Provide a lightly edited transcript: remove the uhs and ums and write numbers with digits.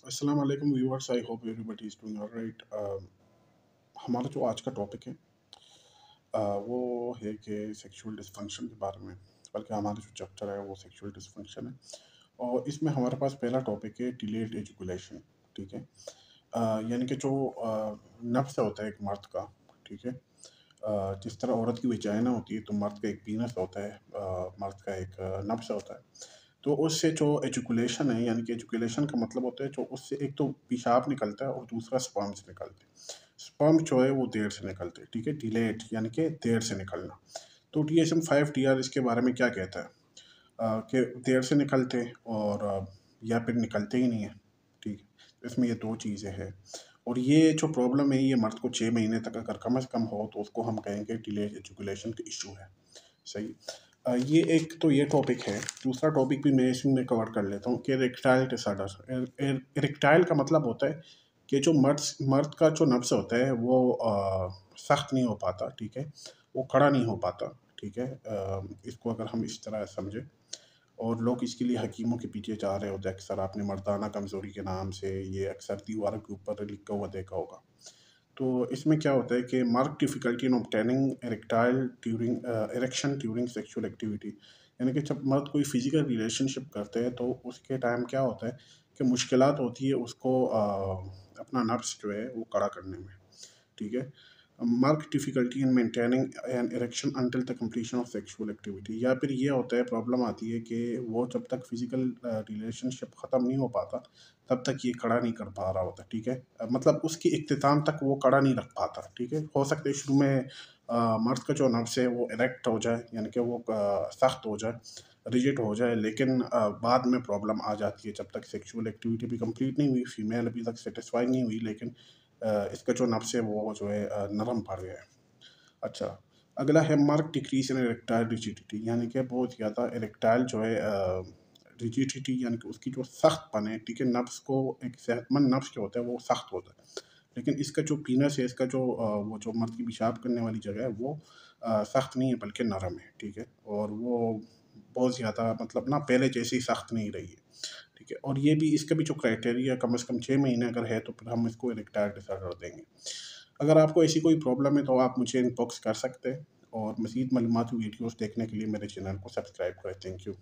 अस्सलाम वालेकुम viewers, I hope everybody is doing alright. हमारा जो आज का टॉपिक है वो है कि सेक्सुअल डिसफंक्शन के बारे में, बल्कि हमारा जो चैप्टर है वो सेक्सुअल डिसफंक्शन है। और इसमें हमारे पास पहला टॉपिक है डिलेड एजुकुलेशन। ठीक है। यानी कि जो नफ्स होता है एक मर्द का, ठीक है। जिस तरह औरत की वजाइना होती है तो मर्द का एक पीनस होता है, मर्द का एक नफ्स होता है। तो उससे जो एजुकुलेशन है, यानी कि एजुकुलेशन का मतलब होता है जो उससे एक तो पेशाब निकलता है और दूसरा स्पर्म्स निकलते हैं। स्पर्म जो है वो देर से निकलते हैं, ठीक है। डिलेट यानी कि देर से निकलना। तो DSM-5 इसके बारे में क्या कहता है? कि देर से निकलते हैं और या फिर निकलते ही नहीं है, ठीक है। इसमें ये 2 चीज़ें हैं। और ये जो प्रॉब्लम है ये मर्द को 6 महीने तक अगर कम से कम हो तो उसको हम कहेंगे डिलेड एजुकुलेशन का इश्यू है। सही। ये एक तो ये टॉपिक है। दूसरा टॉपिक भी मैं इसमें कवर कर लेता हूँ कि इरेक्टाइल डिसऑर्डर। इरेक्टाइल का मतलब होता है कि जो मर्द मर्द का जो नफ्स होता है वो सख्त नहीं हो पाता, ठीक है। वो खड़ा नहीं हो पाता, ठीक है। इसको अगर हम इस तरह समझें, और लोग इसके लिए हकीमों के पीछे जा रहे होते हैं। अक्सर आपने मर्दाना कमज़ोरी के नाम से ये अक्सर दीवारों के ऊपर लिखा हुआ देखा होगा। तो इसमें क्या होता है कि mark difficulty in obtaining erectile during erection during sexual activity. यानी कि जब मर्द कोई फ़िज़िकल रिलेशनशिप करते हैं तो उसके टाइम क्या होता है कि मुश्किलात होती है उसको अपना नफ्स जो है वो कड़ा करने में, ठीक है। Mark difficulty in maintaining an erection until the completion of sexual activity. या फिर ये होता है, प्रॉब्लम आती है कि वो जब तक फ़िज़िकल रिलेशनशिप ख़त्म नहीं हो पाता तब तक ये खड़ा नहीं कर पा रहा होता, ठीक है। मतलब उसकी इख्तिताम तक वो खड़ा नहीं रख पाता, ठीक है। हो सकता है शुरू में मर्द का जो नफ्स है वो इरेक्ट हो जाए, यानी कि वो सख्त हो जाए, रिजिड हो जाए, लेकिन बाद में प्रॉब्लम आ जाती है जब तक सेक्सुअल एक्टिविटी भी कंप्लीट नहीं हुई, फीमेल अभी तक सेटिस्फाई नहीं हुई, लेकिन इसका जो नफ्स है वो जो है नरम पड़ गया है। अच्छा, अगला है मार्क डिक्रीज़ इन इरेक्टाइल रिजिडिटी। यानी कि बहुत ज़्यादा इरेक्टाइल जो है रिजिडिटी, यानी कि उसकी जो सख्तपन है, ठीक है। नफ्स को, एक सेहतमंद नफ्स जो होता है वो सख्त होता है, लेकिन इसका जो पीनस है, इसका जो वो जो मर्द की पेशाब करने वाली जगह है वो सख्त नहीं है बल्कि नरम है, ठीक है। और वो बहुत ज़्यादा, मतलब ना, पहले जैसी सख्त नहीं रही है, ठीक है। और ये भी, इसका भी जो क्राइटेरिया कम से कम 6 महीने अगर है तो फिर हम इसको इरेक्टाइल डिसऑर्डर देंगे। अगर आपको ऐसी कोई प्रॉब्लम है तो आप मुझे इनबॉक्स कर सकते हैं। और मज़ीद मालूमाती वीडियोज़ देखने के लिए मेरे चैनल को सब्सक्राइब करें। Thank you.